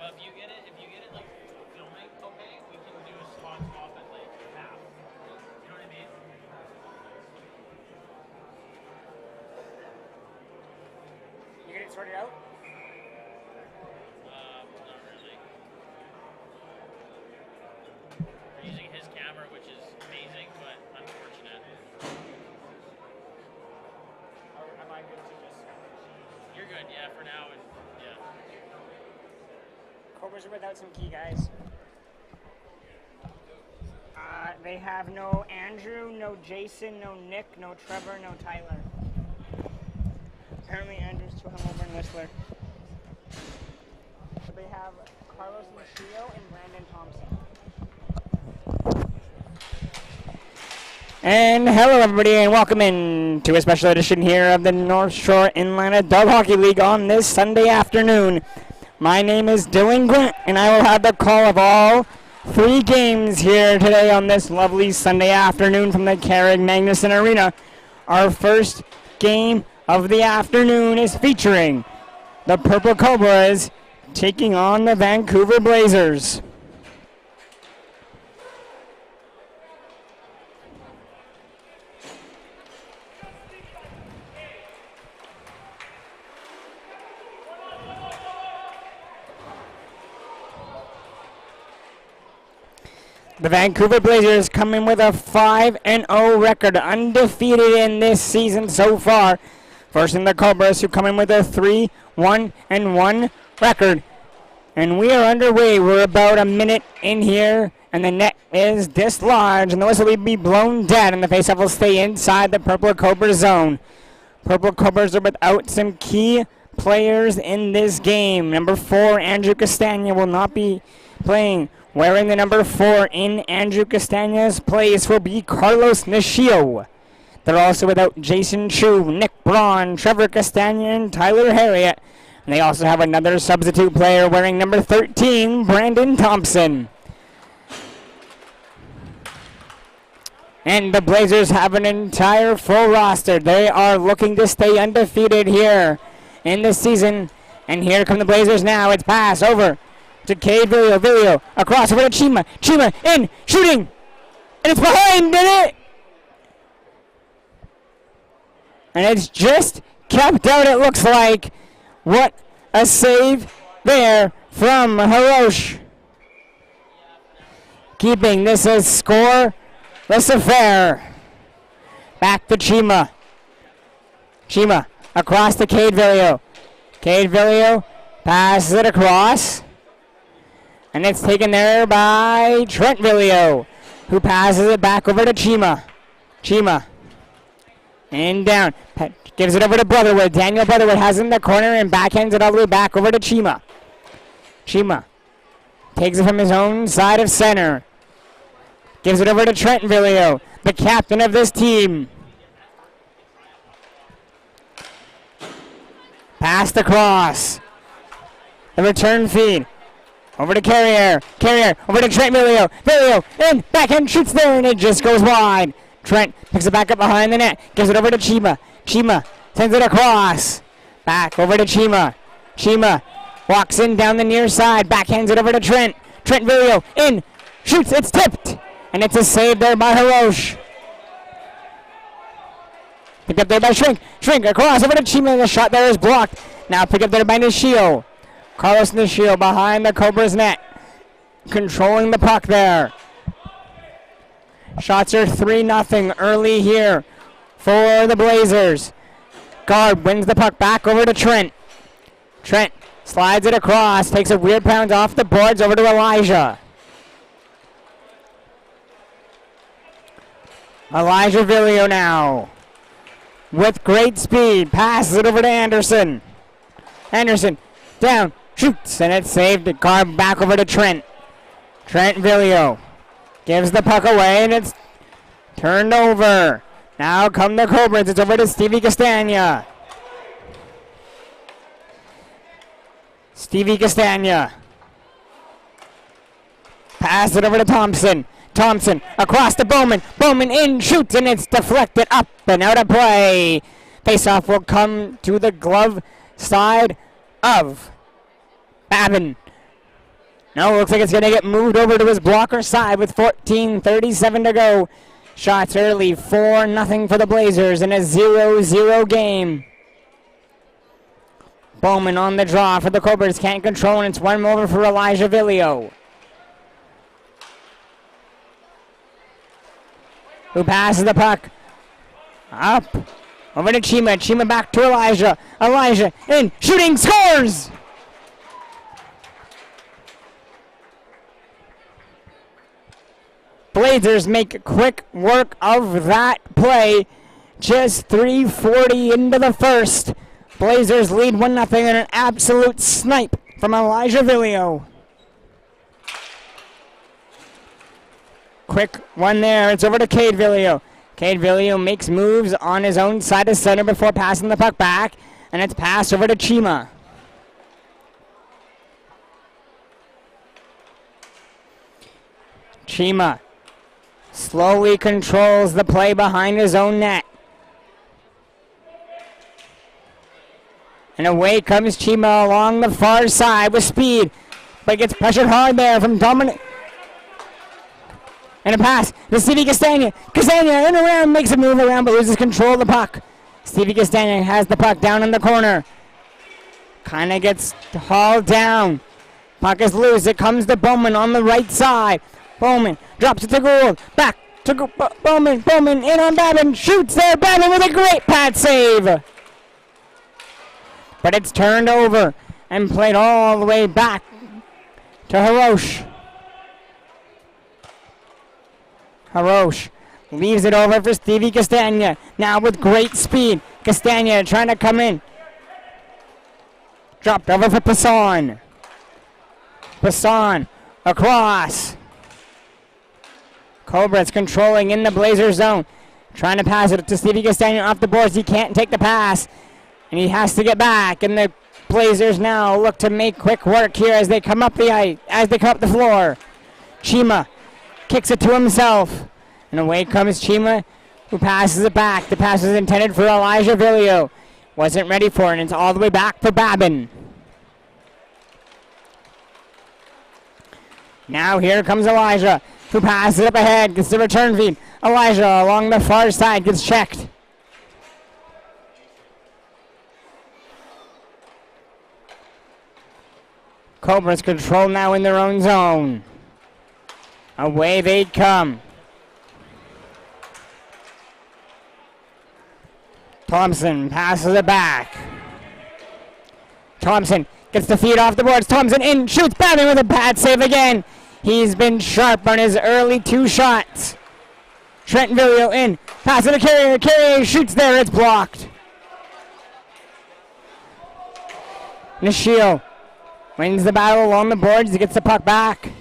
But if you get it like filming, okay, we can do a spot swap at like half. You know what I mean? You get it sorted out? Not really. We're using his camera, which is amazing, but unfortunate. Or am I good to just... You're good, yeah, for now, and yeah. Cobras are without some key guys. They have no Andrew, no Jason, no Nick, no Trevor, no Tyler. Apparently Andrew's too hungover in Whistler. So they have Carlos Machio and Brandon Thompson. And hello everybody and welcome in to a special edition here of the North Shore Inland Adult Hockey League on this Sunday afternoon. My name is Dylan Grant and I will have the call of all 3 games here today on this lovely Sunday afternoon from the Carrick-Magnuson Arena. Our first game of the afternoon is featuring the Purple Cobras taking on the Vancouver Blazers. The Vancouver Blazers come in with a 5-0 record, undefeated in this season so far. Versus the Cobras, who come in with a 3-1-1 record. And we are underway. We're about a minute in here, and the net is dislodged, and the whistle will be blown dead, and the faceoff will stay inside the Purple Cobra zone. Purple Cobras are without some key players in this game. Number 4, Andrew Castagna, will not be playing. Wearing the number 4 in Andrew Castagna's place will be Carlos Nishio. They're also without Jason Chu, Nick Braun, Trevor Castagna, and Tyler Harriet. And they also have another substitute player wearing number 13, Brandon Thompson. And the Blazers have an entire full roster. They are looking to stay undefeated here in this season. And here come the Blazers now. It's pass over to Cade Vilio. Vilio across over to Chima. Chima in, shooting. And it's behind, did it? And it's just kept out, it looks like. What a save there from Hirosh. Keeping this a scoreless affair. Back to Chima. Chima across to Cade Vilio. Cade Vilio passes it across. And it's taken there by Trent Vilio, who passes it back over to Chima. Chima. And down. Gives it over to Brotherwood. Daniel Brotherwood has it in the corner and backhands it all the way back over to Chima. Chima takes it from his own side of center. Gives it over to Trent Vilio, the captain of this team. Passed across. The return feed. Over to Carrier. Carrier over to Trent Vilio. Vilio in. Backhand shoots there and it just goes wide. Trent picks it back up behind the net. Gives it over to Chima. Chima sends it across. Back over to Chima. Chima walks in down the near side. Backhands it over to Trent. Trent Vilio in. Shoots. It's tipped. And it's a save there by Hirosh. Picked up there by Shrink. Shrink across over to Chima. The shot there is blocked. Now picked up there by Nishio. Carlos Nishio behind the Cobras net. Controlling the puck there. Shots are 3-0 early here for the Blazers. Guard wins the puck back over to Trent. Trent slides it across, takes a weird pound off the boards over to Elijah. Elijah Vilio now with great speed, passes it over to Anderson. Anderson down, shoots, and it's saved. Guard back over to Trent. Trent Vilio gives the puck away, and it's turned over. Now come the Cobras. It's over to Stevie Castagna. Stevie Castagna. Pass it over to Thompson. Thompson across to Bowman. Bowman in, shoots, and it's deflected up and out of play. Faceoff will come to the glove side of Babin. No, looks like it's going to get moved over to his blocker side with 14:37 to go. Shots early, 4-0 for the Blazers in a 0-0 game. Bowman on the draw for the Cobras. Can't control, and it's one over for Elijah Villio, who passes the puck up over to Chima. Chima back to Elijah. Elijah in, shooting, scores! Blazers make quick work of that play. Just 3:40 into the first. Blazers lead 1-0 in an absolute snipe from Elijah Villio. Quick one there. It's over to Cade Villio. Cade Villio makes moves on his own side of center before passing the puck back, and it's passed over to Chima. Chima slowly controls the play behind his own net. And away comes Chima along the far side with speed, but gets pressured hard there from Dominic. And a pass to Stevie Castagna. Castagna in around, makes a move around, but loses control of the puck. Stevie Castagna has the puck down in the corner. Kind of gets hauled down. Puck is loose. It comes to Bowman on the right side. Bowman drops it to Gould. Back to Bowman. Bowman in on Babin. Shoots there. Babin with a great pad save. But it's turned over and played all the way back to Harosh. Harosh leaves it over for Stevie Castagna. Now with great speed. Castagna trying to come in. Dropped over for Passon. Passon across. Cobras controlling in the Blazer zone. Trying to pass it to Stevie Castagna off the boards. He can't take the pass. And he has to get back. And the Blazers now look to make quick work here as they come up the ice, as they come up the floor. Chima kicks it to himself. And away comes Chima, who passes it back. The pass is intended for Elijah Villio. Wasn't ready for it, and it's all the way back for Babin. Now here comes Elijah, who passes it up ahead, gets the return feed. Elijah along the far side gets checked. Cobras control now in their own zone. Away they come. Thompson passes it back. Thompson gets the feed off the boards. Thompson in, shoots, Babin with a bad save again. He's been sharp on his early two shots. Trent Villio in, pass it to Carrier. Carrier shoots there, it's blocked. Nishio wins the battle along the boards. He gets the puck back.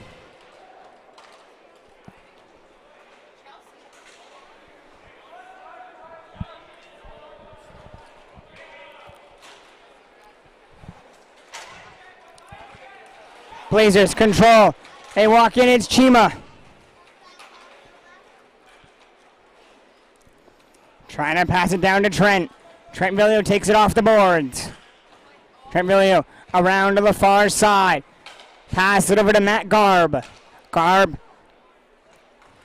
Blazers control. They walk in, it's Chima. Trying to pass it down to Trent. Trent Villio takes it off the boards. Trent Villio around to the far side. Pass it over to Matt Garb. Garb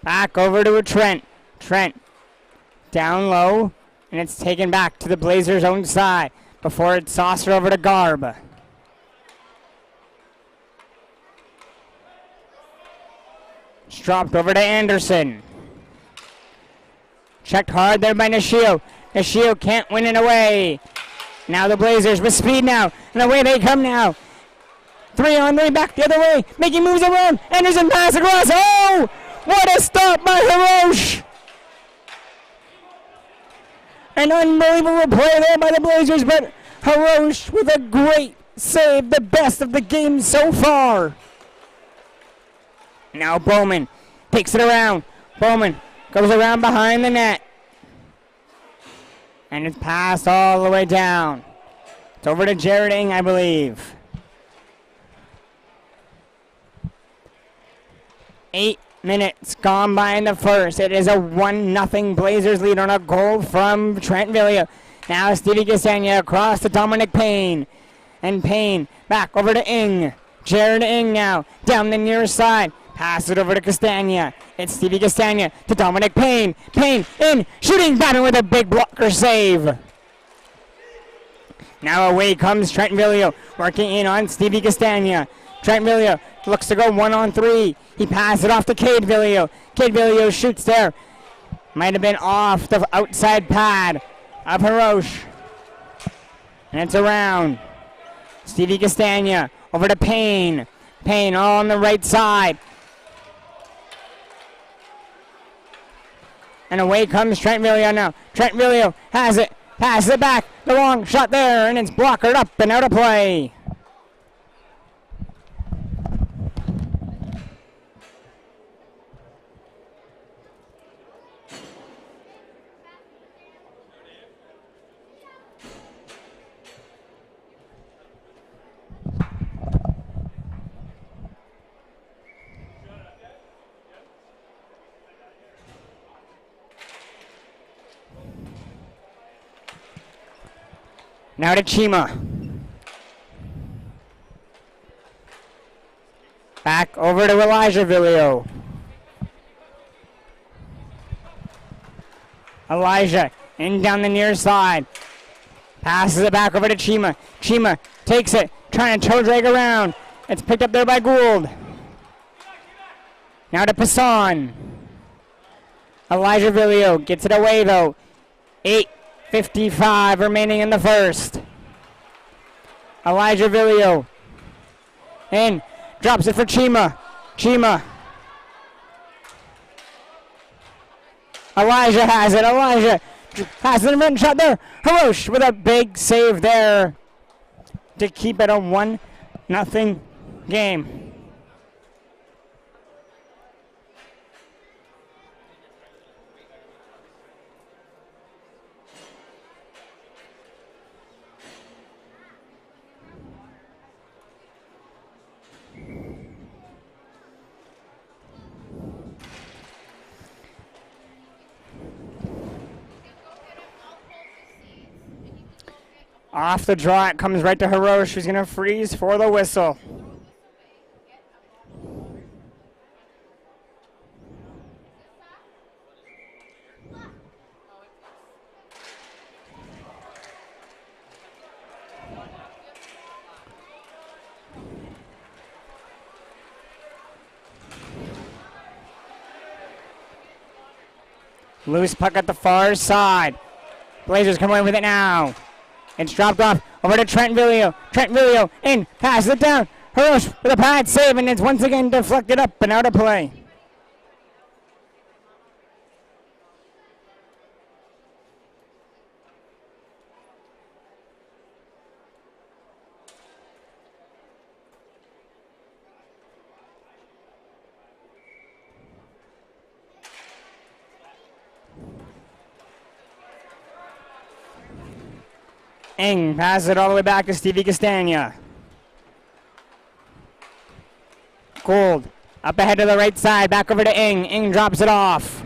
back over to a Trent. Trent down low, and it's taken back to the Blazers' own side before it's saucer over to Garb. It's dropped over to Anderson. Checked hard there by Nishio. Nishio can't win it away. Now the Blazers with speed now. And away they come now. 3-on-3 back the other way. Making moves around. Anderson pass across. Oh! What a stop by Harosh! An unbelievable play there by the Blazers, but Harosh with a great save. The best of the game so far. Now Bowman takes it around. Bowman goes around behind the net. And it's passed all the way down. It's over to Jared Ing, I believe. 8 minutes gone by in the first. It is a 1-0 Blazers lead on a goal from Trent Villio. Now Stevie Castagna across to Dominic Payne. And Payne back over to Ing. Jared Ing now, down the near side. Pass it over to Castagna. It's Stevie Castagna to Dominic Payne. Payne in, shooting, Babin with a big blocker save. Now away comes Trent Villio, working in on Stevie Castagna. Trent Villio looks to go 1-on-3. He passes it off to Cade Villio. Cade Villio shoots there. Might have been off the outside pad of Hirosh. And it's around. Stevie Castagna over to Payne. Payne all on the right side. And away comes Trent Villio now. Trent Villio has it. Passes it back. The long shot there. And it's blockered up and out of play. Now to Chima. Back over to Elijah Villio. Elijah in down the near side. Passes it back over to Chima. Chima takes it, trying to toe drag around. It's picked up there by Gould. Now to Passon. Elijah Villio gets it away though. 8:55 remaining in the first. Elijah Villio in, drops it for Chima. Chima. Elijah has it. Elijah has it in front, shot there. Hirosh with a big save there to keep it a 1-0 game. Off the draw, it comes right to Hirosh, who's going to freeze for the whistle. Loose puck at the far side. Blazers come away with it now. It's dropped off over to Trent Villio. Trent Villio in, passes it down. Hirosh with a pad save, and it's once again deflected up and out of play. Ing passes it all the way back to Stevie Castagna. Gould up ahead to the right side, back over to Ing. Ing drops it off.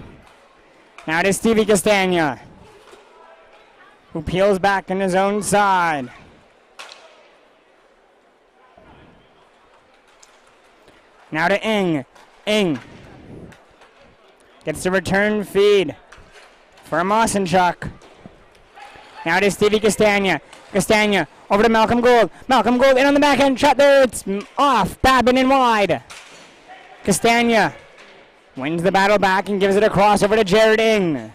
Now to Stevie Castagna, who peels back in his own side. Now to Ing. Ing gets the return feed for Mosenchuk. Now to Stevie Castagna. Castagna over to Malcolm Gould. Malcolm Gould in on the backhand shot there. It's off. Babin in wide. Castagna wins the battle back and gives it across over to Jared Ing.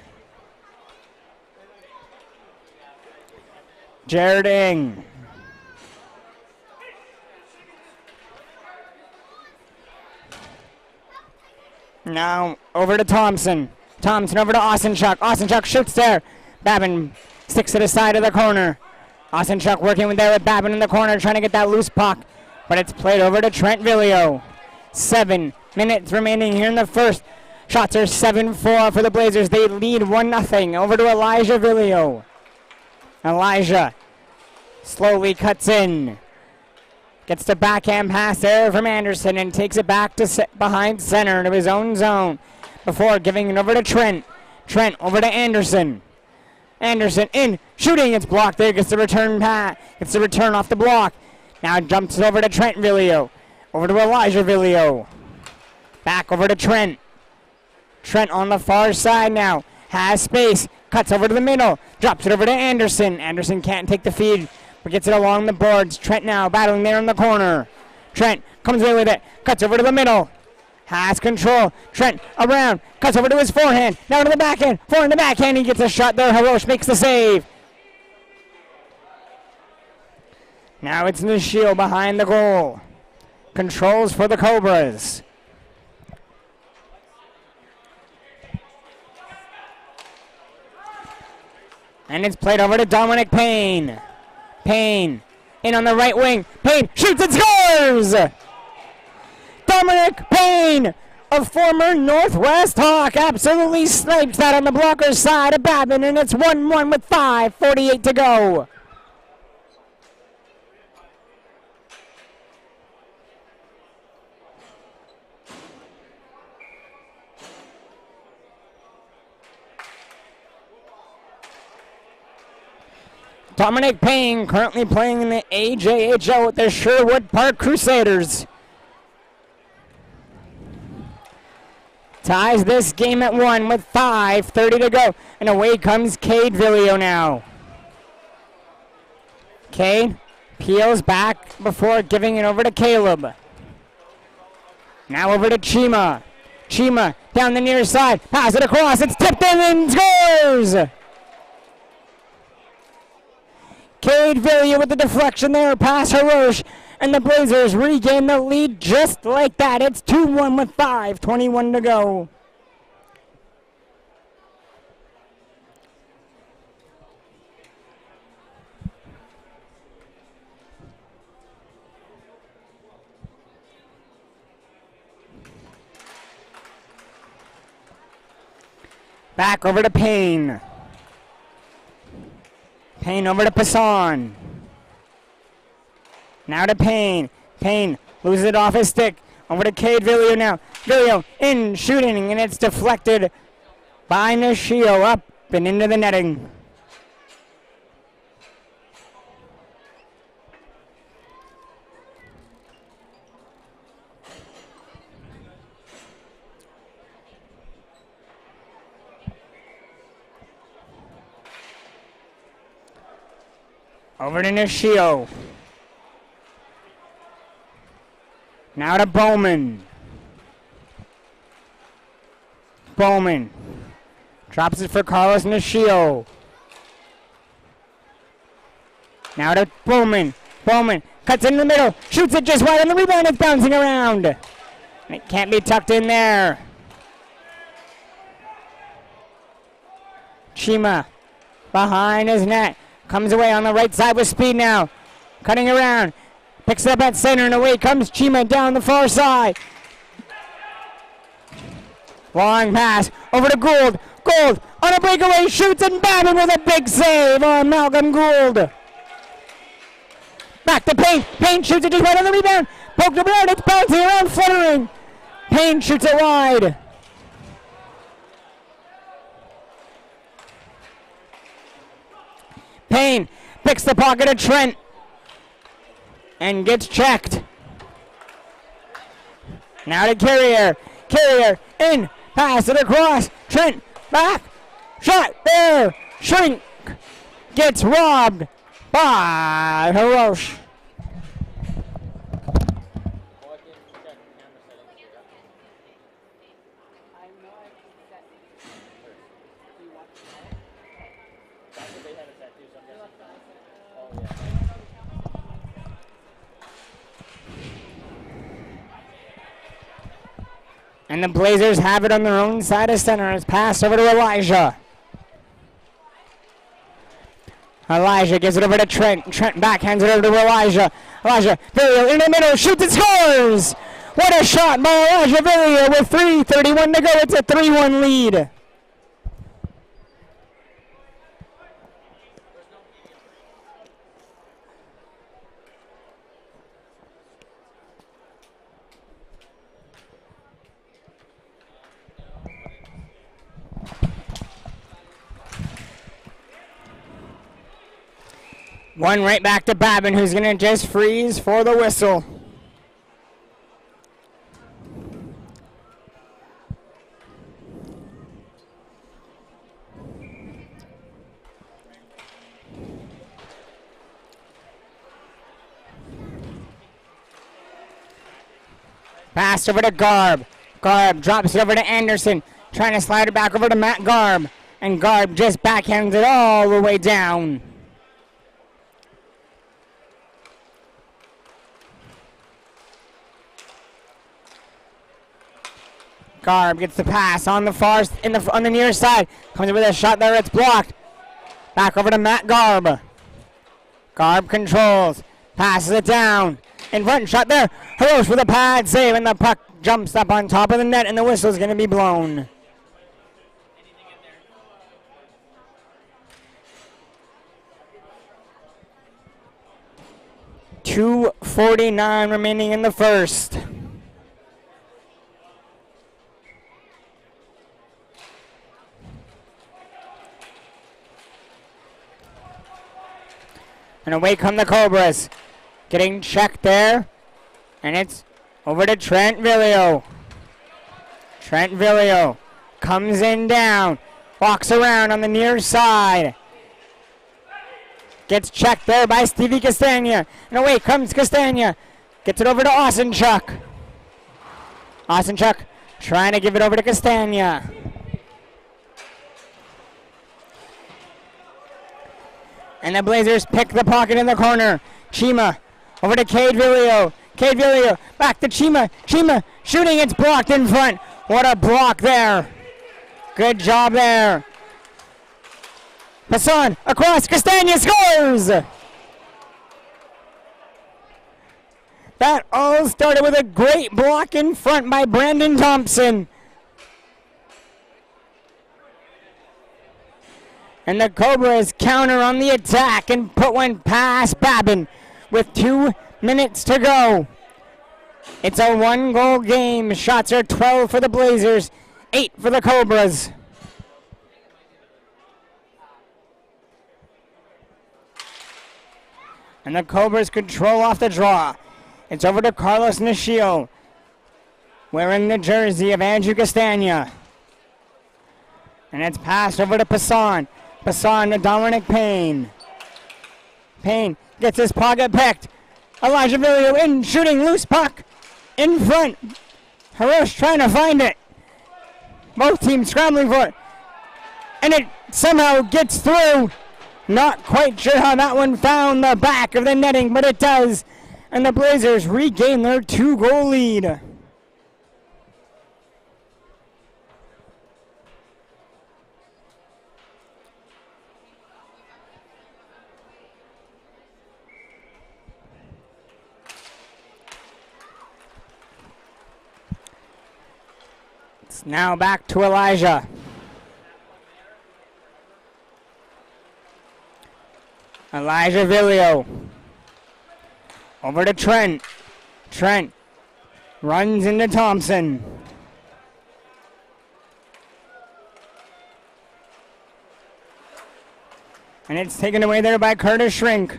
Jared Ing. Now over to Thompson. Thompson over to Osenchuk. Osenchuk shoots there. Babin sticks to the side of the corner. Osenchuk working with Babin in the corner, trying to get that loose puck. But it's played over to Trent Villio. 7 minutes remaining here in the first. Shots are 7-4 for the Blazers. They lead 1-0. Over to Elijah Villio. Elijah slowly cuts in. Gets the backhand pass there from Anderson and takes it back to behind center to his own zone before giving it over to Trent. Trent over to Anderson. Anderson in, shooting, it's blocked there, gets the return off the block. Now jumps over to Trent Villio. Over to Elijah Villio. Back over to Trent. Trent on the far side now. Has space. Cuts over to the middle. Drops it over to Anderson. Anderson can't take the feed, but gets it along the boards. Trent now battling there in the corner. Trent comes away with it. Cuts over to the middle. Has control. Trent around. Cuts over to his forehand. Now to the backhand. Forehand to backhand. He gets a shot there. Hirosh makes the save. Now it's Nishio behind the goal. Controls for the Cobras. And it's played over to Dominic Payne. Payne in on the right wing. Payne shoots and scores! Dominic Payne, a former Northwest Hawk, absolutely snipes that on the blocker's side of Babin, and it's 1-1 with 5:48 to go. Dominic Payne currently playing in the AJHL with the Sherwood Park Crusaders. Ties this game at 1 with 5:30 to go. And away comes Cade Villio now. Cade peels back before giving it over to Caleb. Now over to Chima. Chima down the near side. Pass it across. It's tipped in and scores! Cade Villio with the deflection there past Hirosh, and the Blazers regain the lead just like that. It's 2-1 with 5:21 to go. Back over to Payne. Payne over to Passan. Now to Payne. Payne loses it off his stick. Over to Cade Villio now. Villio in shooting, and it's deflected by Nishio up and into the netting. Over to Nishio. Now to Bowman. Bowman drops it for Carlos Nishio. Now to Bowman. Bowman cuts in the middle, shoots it just wide, and the rebound is bouncing around. And it can't be tucked in there. Chima behind his net. Comes away on the right side with speed now. Cutting around. Picks it up at center, and away comes Chima down the far side. Long pass over to Gould. Gould on a breakaway, shoots, and Babin with a big save on Malcolm Gould. Back to Payne. Payne shoots it just right on the rebound. Poked around, it's bouncing around, fluttering. Payne shoots it wide. Payne picks the pocket of Trent and gets checked. Now to Carrier. Carrier in. Pass it across. Trent back. Shot there. Shrink. Gets robbed by Hirosh. And the Blazers have it on their own side of center. It's passed over to Elijah. Elijah gives it over to Trent. Trent backhands it over to Elijah. Elijah Villio in the middle, shoots and scores! What a shot by Elijah Villio with 3:31 to go. It's a 3-1 lead. One right back to Babin, who's going to just freeze for the whistle. Pass over to Garb. Garb drops it over to Anderson. Trying to slide it back over to Matt Garb. And Garb just backhands it all the way down. Garb gets the pass on the far on the near side. Comes with a shot there, it's blocked. Back over to Matt Garb. Garb controls. Passes it down. In front, shot there. Hirosh with a pad save, and the puck jumps up on top of the net, and the whistle's going to be blown. .249 remaining in the first. And away come the Cobras. Getting checked there. And it's over to Trent Villio. Trent Villio comes in down. Walks around on the near side. Gets checked there by Stevie Castagna. And away comes Castagna. Gets it over to Osenchuk. Osenchuk trying to give it over to Castagna. And the Blazers pick the pocket in the corner. Chima over to Cade Villio. Cade Villio back to Chima. Chima shooting, it's blocked in front. What a block there. Good job there. Hassan across, Castagna scores! That all started with a great block in front by Brandon Thompson. And the Cobras counter on the attack and put one past Babin with 2 minutes to go. It's a 1-goal game. Shots are 12 for the Blazers, 8 for the Cobras. And the Cobras control off the draw. It's over to Carlos Nishio, wearing the jersey of Andrew Castagna. And it's passed over to Passan. Passan to Dominic Payne. Payne gets his pocket picked. Elijah Villio in, shooting, loose puck in front. Hirosh trying to find it. Both teams scrambling for it. And it somehow gets through. Not quite sure how that one found the back of the netting, but it does. And the Blazers regain their 2-goal lead. It's now back to Elijah. Elijah Villio. Over to Trent. Trent runs into Thompson. And it's taken away there by Curtis Shrink.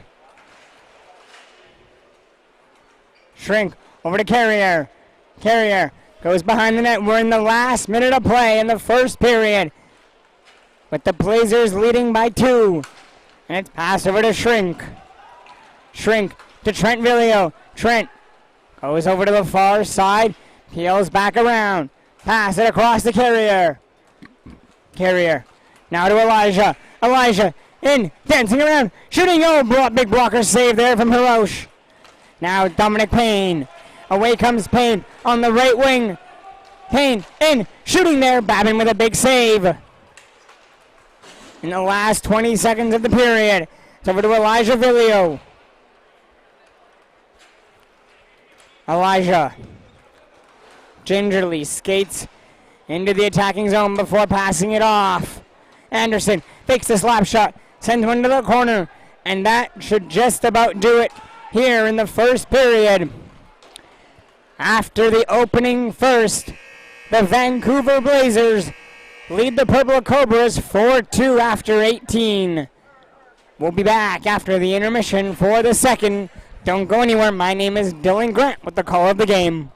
Shrink over to Carrier. Carrier goes behind the net. We're in the last minute of play in the first period, with the Blazers leading by 2. And it's passed over to Shrink. Shrink to Trent Villio. Trent goes over to the far side. Peels back around. Pass it across to Carrier. Carrier now to Elijah. Elijah in, dancing around, shooting. Oh, big blocker save there from Hirosh. Now Dominic Payne. Away comes Payne on the right wing. Payne in, shooting there. Babin with a big save. In the last 20 seconds of the period, it's over to Elijah Villio. Elijah gingerly skates into the attacking zone before passing it off. Anderson fakes the slap shot, sends one to the corner, and that should just about do it here in the first period. After the opening first, the Vancouver Blazers lead the Purple Cobras 4-2 after 18. We'll be back after the intermission for the second. Don't go anywhere. My name is Dylan Grant with the call of the game.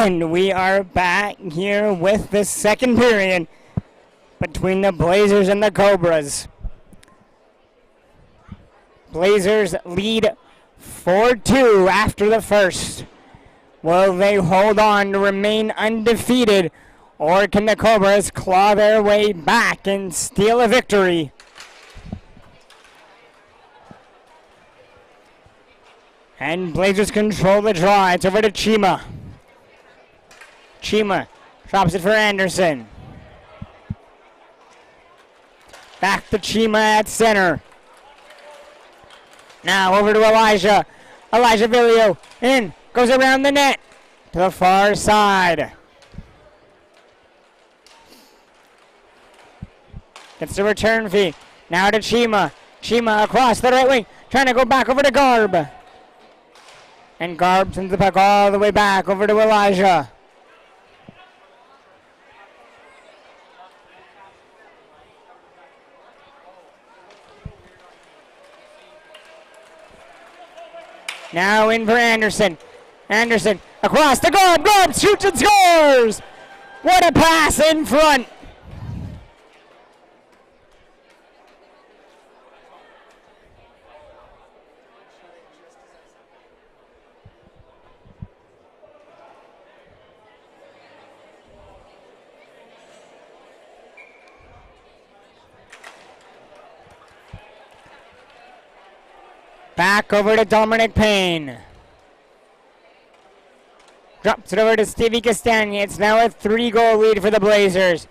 And we are back here with the second period between the Blazers and the Cobras. Blazers lead 4-2 after the first. Will they hold on to remain undefeated, or can the Cobras claw their way back and steal a victory? And Blazers control the draw. It's over to Chima. Chima drops it for Anderson. Back to Chima at center. Now over to Elijah. Elijah Villio in. Goes around the net to the far side. Gets the return fee. Now to Chima. Chima across the right wing. Trying to go back over to Garb. And Garb sends the puck all the way back over to Elijah. Now in for Anderson. Anderson across to Garb. Garb shoots and scores! What a pass in front! Back over to Dominic Payne. Drops it over to Stevie Castagna. It's now a 3-goal lead for the Blazers.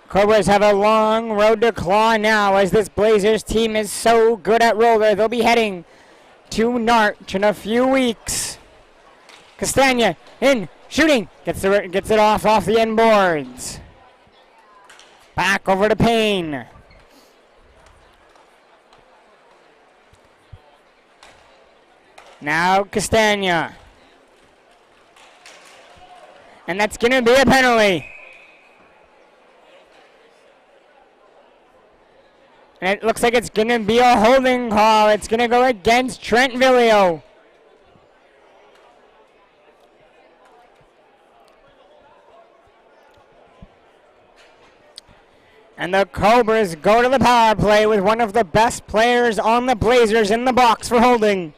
Cobras have a long road to claw now as this Blazers team is so good at roller. They'll be heading to Narch in a few weeks. Castagna in, shooting. Gets it off the end boards. Back over to Payne. Now Castagna. And that's going to be a penalty. And it looks like it's going to be a holding call. It's going to go against Trent Villio. And the Cobras go to the power play with one of the best players on the Blazers in the box for holding.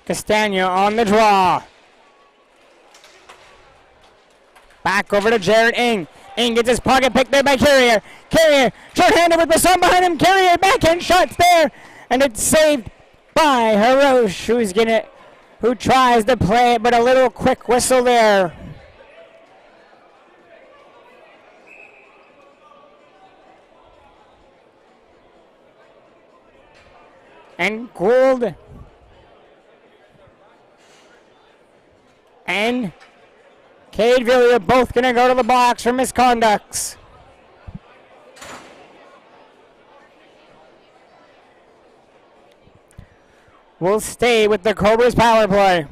Castagna on the draw. Back over to Jared Ing. Ing gets his pocket picked there by Carrier. Carrier short-handed with the sun behind him. Carrier backhand shots there. And it's saved by Hirosh, who tries to play it, but a little quick whistle there. And Gould and Cade Villiers are both going to go to the box for misconducts. We'll stay with the Cobras power play.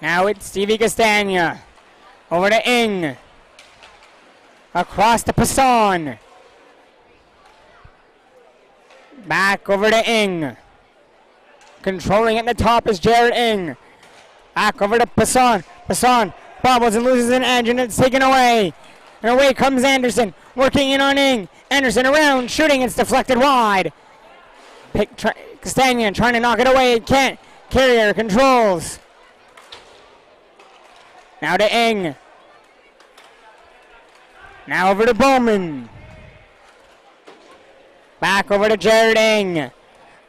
Now it's Stevie Castagna. Over to Ing. Across to Passon. Back over to Ing. Controlling at the top is Jared Ing. Back over to Passon. Passon bobbles and loses an edge, and it's taken away. And away comes Anderson. Working in on Ing. Anderson around, shooting. It's deflected wide. Castagna trying to knock it away. It can't. Carrier controls. Now to Ing. Now over to Bowman. Back over to Jared Ing.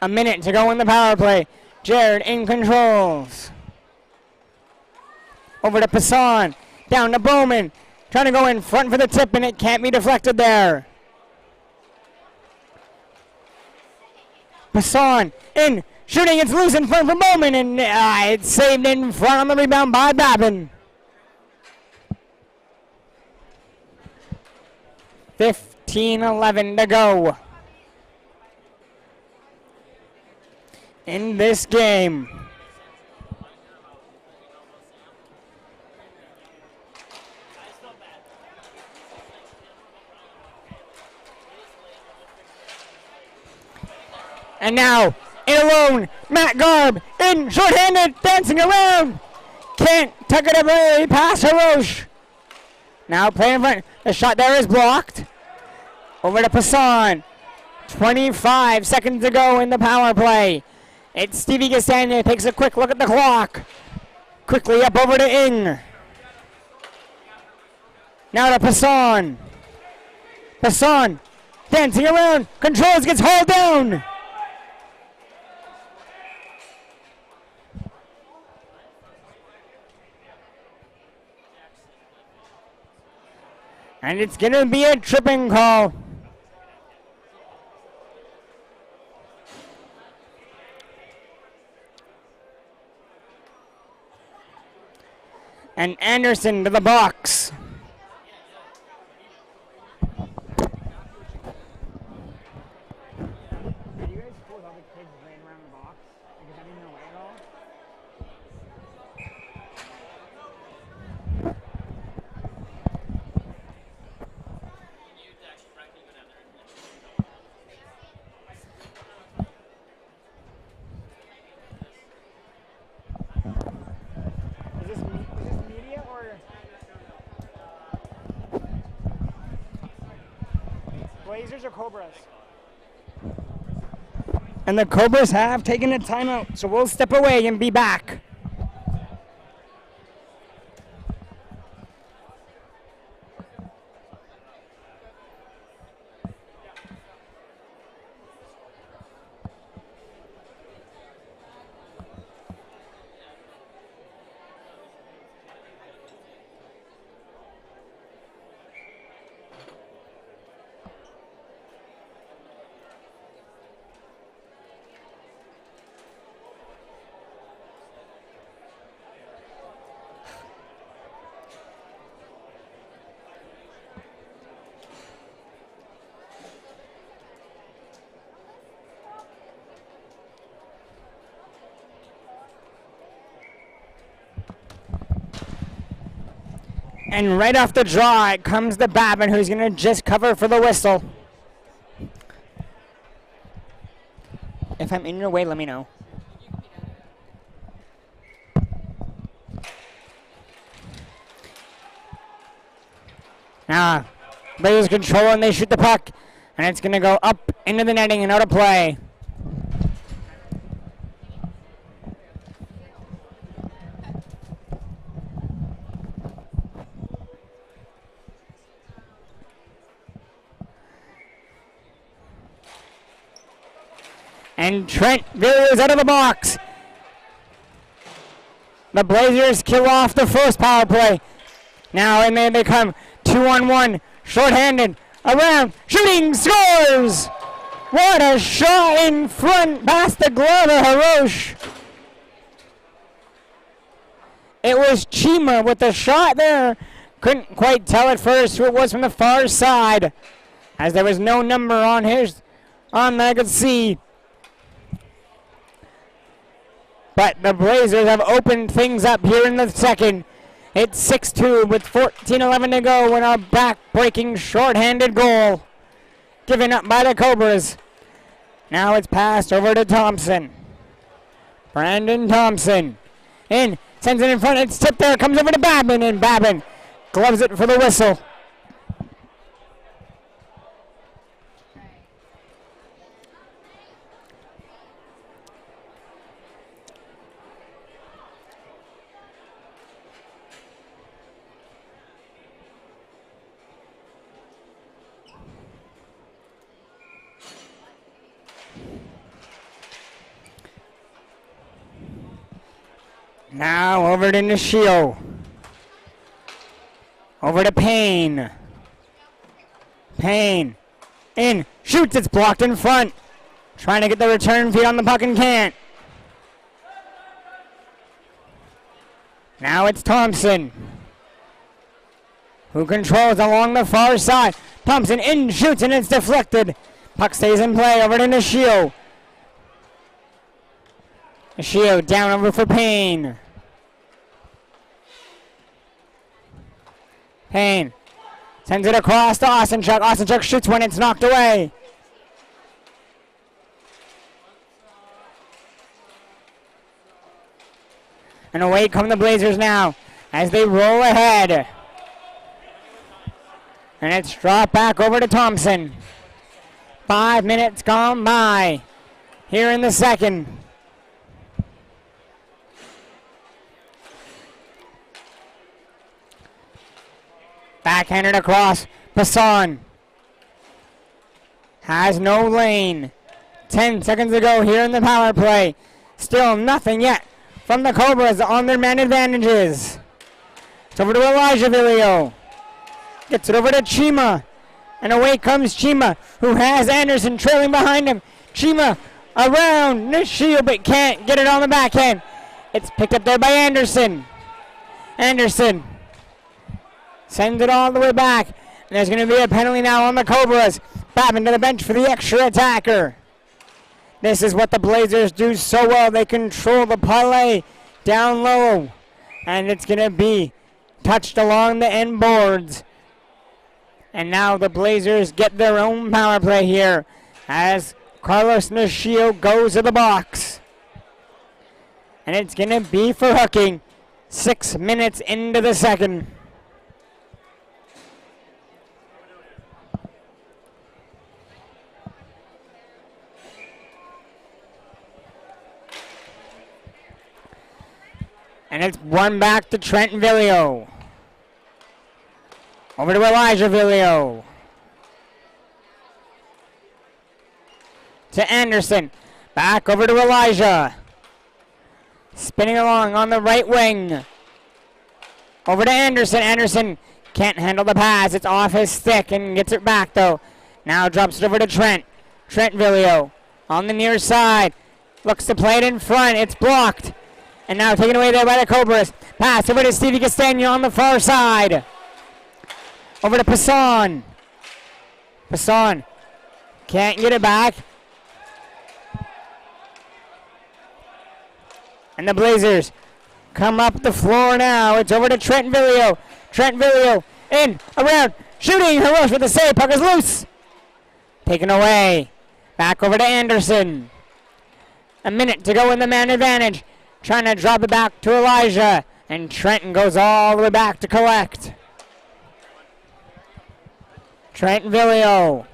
A minute to go in the power play. Jared Ing controls. Over to Passon. Down to Bowman. Trying to go in front for the tip, and it can't be deflected there. Passon in. Shooting. It's loose in front for Bowman, and it's saved in front on the rebound by Babin. 15-11 to go. in this game. And now, in alone, Matt Garb, in short-handed, dancing around. Can't tuck it away past Hirosh. Now play in front. The shot there is blocked. Over to Passan. 25 seconds to go in the power play. It's Stevie Castagna, takes a quick look at the clock. Quickly up over to Ing. Now to Passan. Passan, dancing around, controls, gets hauled down. And it's going to be a tripping call. And Anderson to the box. Blazers or Cobras? And the Cobras have taken a timeout, so we'll step away and be back. And right off the draw, it comes to Babin, who's going to just cover for the whistle. If I'm in your way, let me know. Now, Blazers control and they shoot the puck. And it's going to go up into the netting and out of play. And Trent Villiers out of the box. The Blazers kill off the first power play. Now and then they come 2-on-1, short-handed, around, shooting, scores! What a shot in front past the glove of Hirosh. It was Chima with the shot there. Couldn't quite tell at first who it was from the far side, as there was no number on his, on there I could see. But the Blazers have opened things up here in the second. It's 6-2 with 14:11 to go and a back-breaking short-handed goal given up by the Cobras. Now it's passed over to Thompson. Brandon Thompson in, sends it in front, it's tipped there, comes over to Babin, and Babin gloves it for the whistle. Now over to Nishio. Over to Payne. Payne. In. Shoots. It's blocked in front. Trying to get the return feed on the puck and can't. Now it's Thompson, who controls along the far side. Thompson in. Shoots and it's deflected. Puck stays in play. Over to Nishio. Nishio down over for Payne. Payne sends it across to Osenchuk. Osenchuk shoots when it's knocked away. And away come the Blazers now as they roll ahead. And it's dropped back over to Thompson. 5 minutes gone by here in the second. Backhanded across. Passon has no lane. 10 seconds to go here in the power play. Still nothing yet from the Cobras on their man advantages. It's over to Elijah Villio. Gets it over to Chima. And away comes Chima, who has Anderson trailing behind him. Chima around Nishio, but can't get it on the backhand. It's picked up there by Anderson. Anderson sends it all the way back. And there's going to be a penalty now on the Cobras. Babin to the bench for the extra attacker. This is what the Blazers do so well. They control the parlay down low. And it's going to be touched along the end boards. And now the Blazers get their own power play here as Carlos Nishio goes to the box. And it's going to be for hooking 6 minutes into the second. And it's one back to Trent Villio. Over to Elijah Villio. To Anderson. Back over to Elijah. Spinning along on the right wing. Over to Anderson. Anderson can't handle the pass. It's off his stick and gets it back though. Now drops it over to Trent. Trent Villio on the near side. Looks to play it in front. It's blocked. And now taken away there by the Cobras. Pass over to Stevie Castagno on the far side. Over to Passon. Passon can't get it back. And the Blazers come up the floor now. It's over to Trent Villio. Trent Villio in, around, shooting. Hirosh with the save. Puck is loose. Taken away. Back over to Anderson. A minute to go in the man advantage. Trying to drop it back to Elijah. And Trenton goes all the way back to collect. Trent Villio.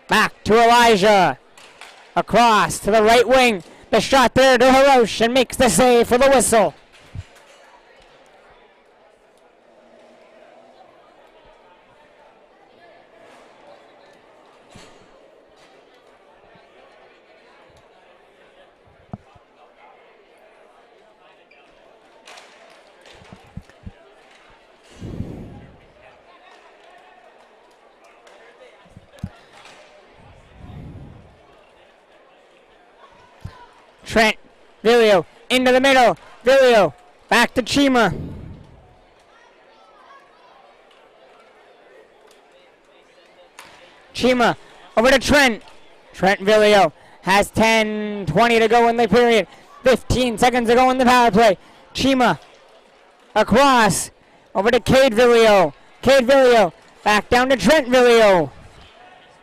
Back to Elijah. Across to the right wing. The shot there to Hirosh and makes the save for the whistle. Trent Villio into the middle. Villio back to Chima. Chima over to Trent. Trent Villio has 10-20 to go in the period. 15 seconds to go in the power play. Chima across over to Cade Villio. Cade Villio back down to Trent Villio.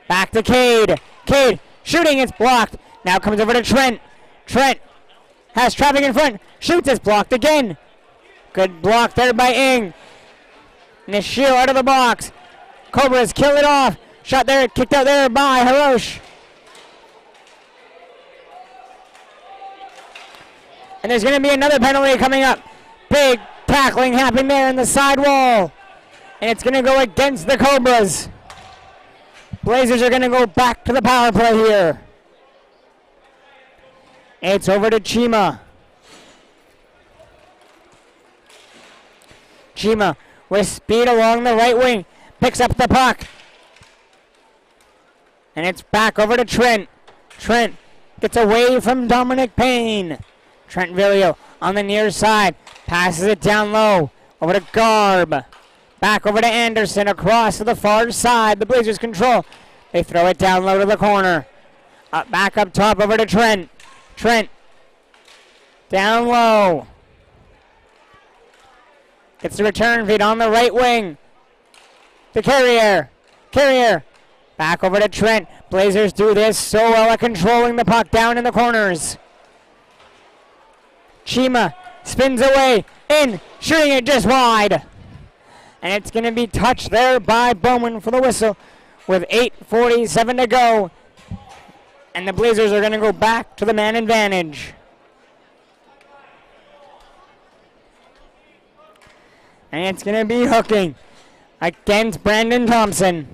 Back to Cade. Cade shooting, it's blocked. Now comes over to Trent. Trent has traffic in front. Shoots, it's blocked again. Good block there by Ing. Nishio out of the box. Cobras kill it off. Shot there, kicked out there by Hirosh. And there's going to be another penalty coming up. Big tackling happening there in the side wall. And it's going to go against the Cobras. Blazers are going to go back to the power play here. It's over to Chima. Chima with speed along the right wing. Picks up the puck. And it's back over to Trent. Trent gets away from Dominic Payne. Trent Villio on the near side. Passes it down low. Over to Garb. Back over to Anderson. Across to the far side. The Blazers control. They throw it down low to the corner. Back up top over to Trent. Trent. Down low. Gets the return feed on the right wing. The Carrier. Carrier. Back over to Trent. Blazers do this so well at controlling the puck down in the corners. Chima spins away. In. Shooting it just wide. And it's going to be touched there by Bowman for the whistle with 8:47 to go. And the Blazers are going to go back to the man advantage. And it's going to be hooking against Brandon Thompson.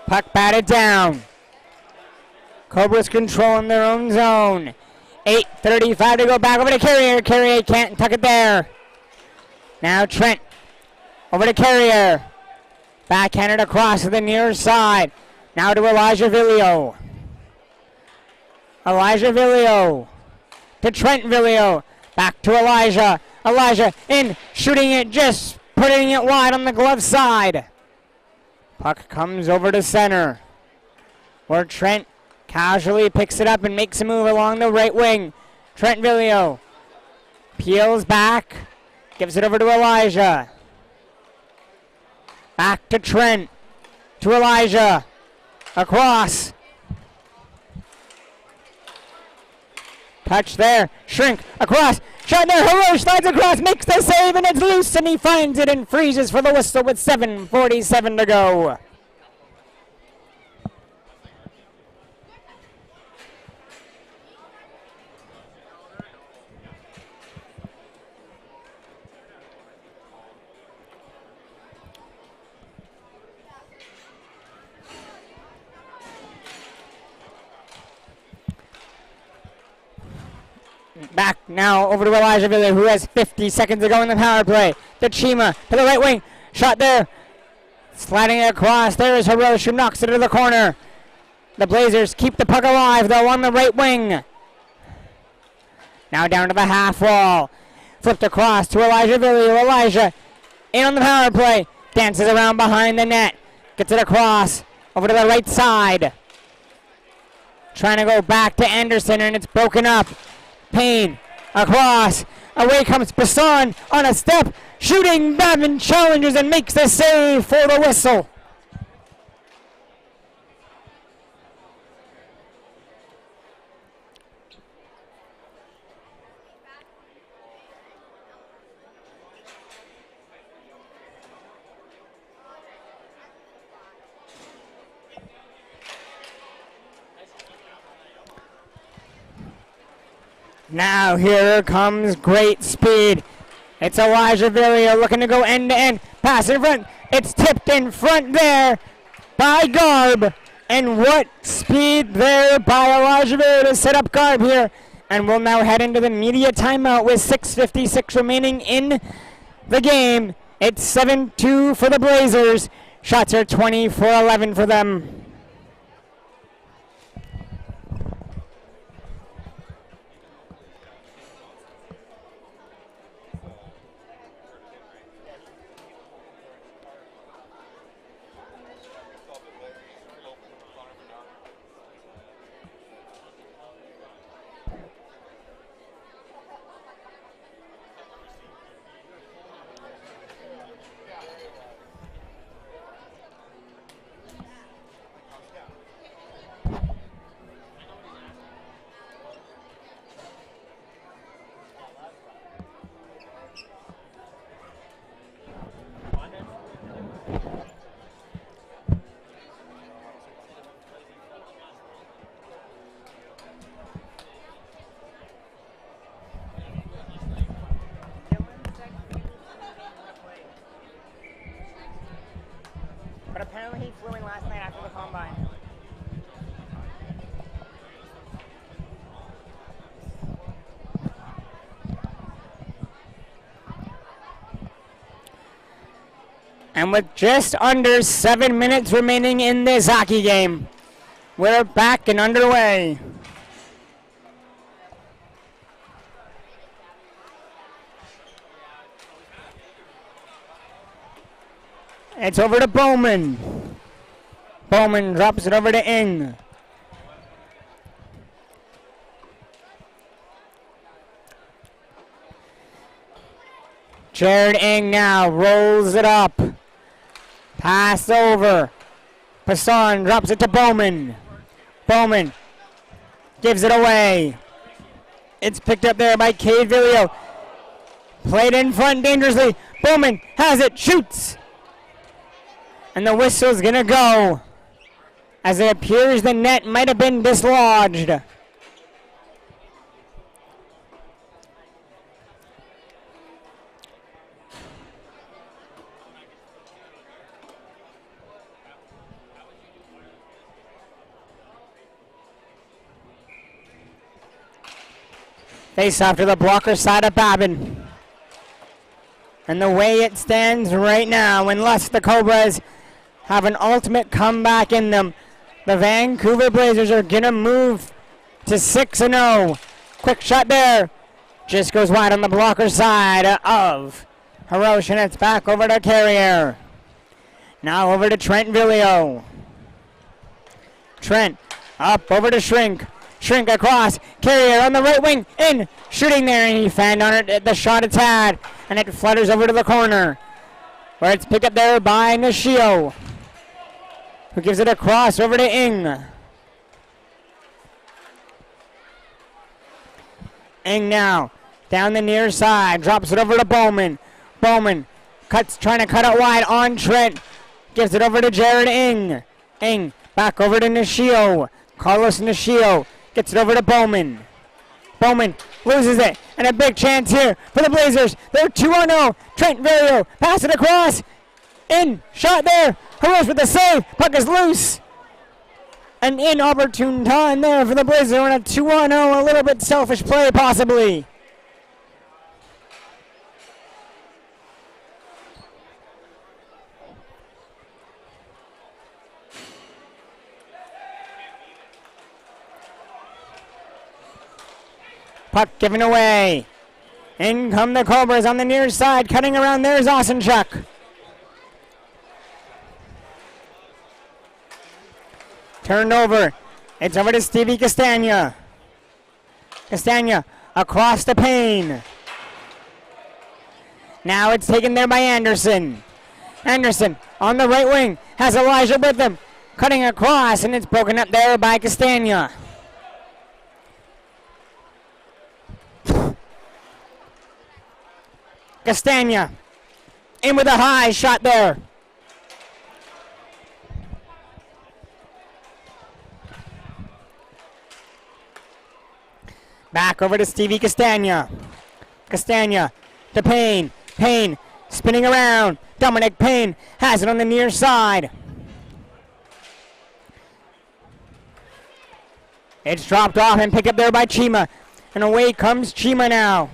Puck batted down. Cobras controlling their own zone. 8:35 to go, back over to Carrier. Carrier can't tuck it there. Now Trent over to Carrier. Backhanded across to the near side. Now to Elijah Villio. Elijah Villio to Trent Villio. Back to Elijah. Elijah in, shooting it, just putting it wide on the glove side. Puck comes over to center, where Trent casually picks it up and makes a move along the right wing. Trent Villio peels back, gives it over to Elijah. Back to Trent, to Elijah, across. Touch there, shrink, across, shot there, Harosh slides across, makes the save, and it's loose, and he finds it and freezes for the whistle with 7:47 to go. Back now over to Elijah Villio, who has 50 seconds to go in the power play. To Chima, to the right wing. Shot there. Sliding it across. There is Hiroshi, who knocks it to the corner. The Blazers keep the puck alive, though, on the right wing. Now down to the half wall. Flipped across to Elijah Villio. Elijah in on the power play. Dances around behind the net. Gets it across. Over to the right side. Trying to go back to Anderson, and it's broken up. Payne across. Away comes Basson on a step. Shooting, Babin challenges and makes the save for the whistle. Now here comes great speed. It's Elijah Villio looking to go end to end. Pass in front. It's tipped in front there by Garb. And what speed there by Elijah Villio to set up Garb here. And we'll now head into the media timeout with 6:56 remaining in the game. It's 7-2 for the Blazers. Shots are 20-11 for them. But apparently he flew in last night after the combine. And with just under 7 minutes remaining in this hockey game, We're back and underway. It's over to Bowman. Bowman drops it over to Ing. Jared Ing now rolls it up. Pass over. Passon drops it to Bowman. Bowman gives it away. It's picked up there by Cade Villio. Played in front dangerously. Bowman has it, shoots. And the whistle's going to go, as it appears the net might have been dislodged. Face off to the blocker side of Babin. And the way it stands right now, unless the Cobras have an ultimate comeback in them, the Vancouver Blazers are going to move to 6-0. Quick shot there. Just goes wide on the blocker side of Hirosh, and it's back over to Carrier. Now over to Trent Villio. Trent up over to Shrink. Shrink across. Carrier on the right wing. In. Shooting there, and he fanned on it at the shot it's had. And it flutters over to the corner, where it's picked up there by Nishio, who gives it across over to Ing. Ing now down the near side, drops it over to Bowman. Bowman trying to cut it wide on Trent. Gives it over to Jared Ing. Ing back over to Nishio. Carlos Nishio gets it over to Bowman. Bowman loses it, and a big chance here for the Blazers. They're 2-0. Trent Villio pass it across. In, shot there. Hirosh with the save. Puck is loose. An inopportune time there for the Blazers on a 2-0. A little bit selfish play, possibly. Puck given away. In come the Cobras on the near side. Cutting around, there's Osenchuk. Turned over. It's over to Stevie Castagna. Castagna across the pane. Now it's taken there by Anderson. Anderson on the right wing has Elijah with him. Cutting across, and it's broken up there by Castagna. Castagna in with a high shot there. Back over to Stevie Castagna. Castagna to Payne. Payne spinning around. Dominic Payne has it on the near side. It's dropped off and picked up there by Chima. And away comes Chima now.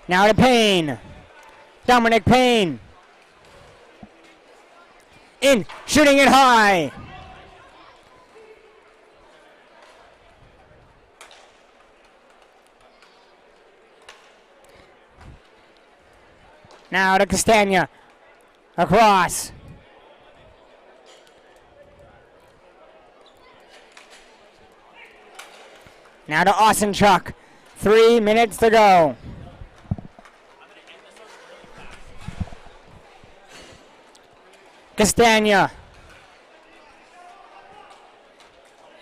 Now to Payne. Dominic Payne. In, shooting it high. Now to Castagna. Across. Now to Osenchuk. 3 minutes to go. Castagna.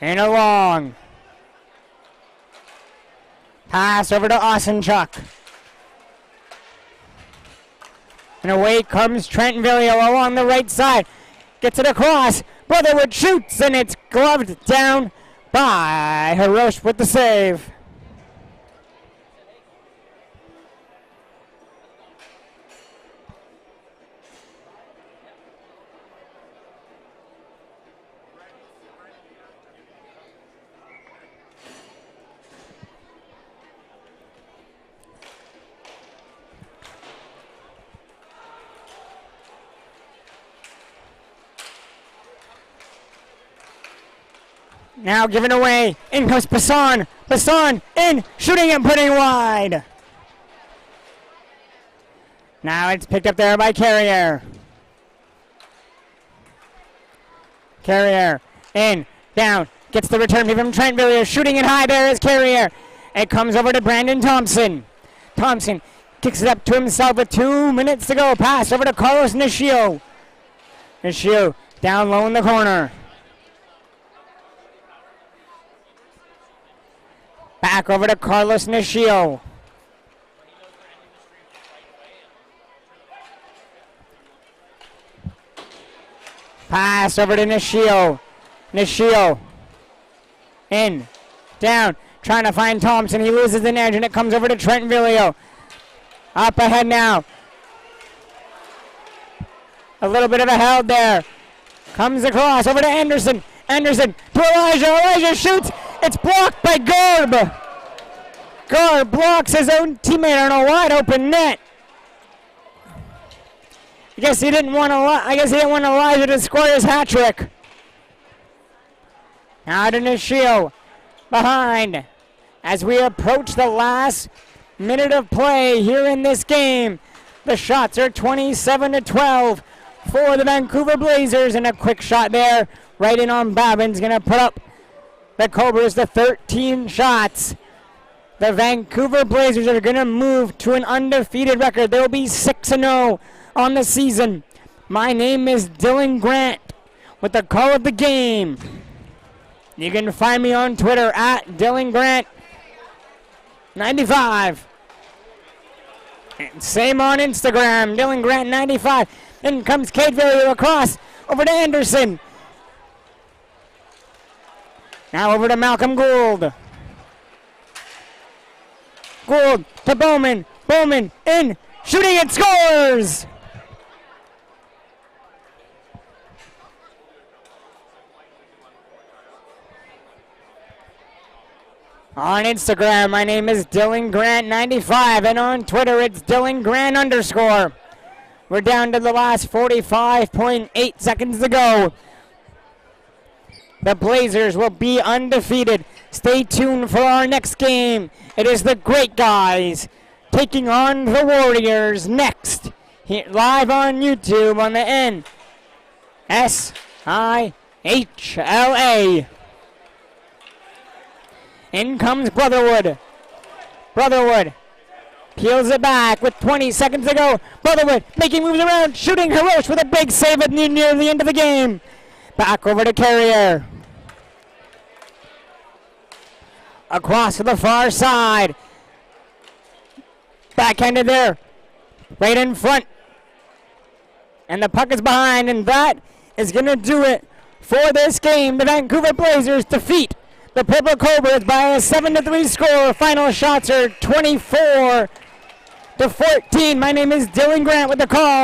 And a long. Pass over to Osenchuk. And away comes Trent Villio along the right side. Gets it across. Brotherwood shoots, and it's gloved down by Hirosh with the save. Now given away. In comes Bassan. Bassan in. Shooting and putting wide. Now it's picked up there by Carrier. Carrier in. Down. Gets the return from Trentville. Shooting it high. There is Carrier. It comes over to Brandon Thompson. Thompson kicks it up to himself with 2 minutes to go. Pass over to Carlos Nishio. Nishio down low in the corner. Back over to Carlos Nishio. Pass over to Nishio. Nishio in. Down. Trying to find Thompson. He loses an edge and it comes over to Trent Villio. Up ahead now. A little bit of a held there. Comes across over to Anderson. Anderson to Elijah. Elijah shoots. It's blocked by Garb. Garb blocks his own teammate on a wide open net. I guess he didn't want Elijah to score his hat trick. Now to Nishio. Behind. As we approach the last minute of play here in this game. The shots are 27-12 for the Vancouver Blazers. And a quick shot there. Right in on Babin's going to put up the Cobras to 13 shots. The Vancouver Blazers are going to move to an undefeated record. They'll be 6-0 on the season. My name is Dylan Grant with the call of the game. You can find me on Twitter at Dylan Grant 95. And same on Instagram, Dylan Grant 95. In comes Cade Villiers across over to Anderson. Now over to Malcolm Gould. Gould to Bowman. Bowman in. Shooting and scores! On Instagram, my name is Dylan Grant 95, and on Twitter, it's Dylan Grant _. We're down to the last 45.8 seconds to go. The Blazers will be undefeated. Stay tuned for our next game. It is the Great Guys taking on the Warriors next. Here, live on YouTube on the NSIHLA. In comes Brotherwood. Brotherwood peels it back with 20 seconds to go. Brotherwood making moves around, shooting Hirosh with a big save at near the end of the game. Back over to Carrier. Across to the far side. Backhanded there. Right in front. And the puck is behind, and that is going to do it for this game. The Vancouver Blazers defeat the Purple Cobras by a 7-3 score. Final shots are 24-14. My name is Dylan Grant with the call.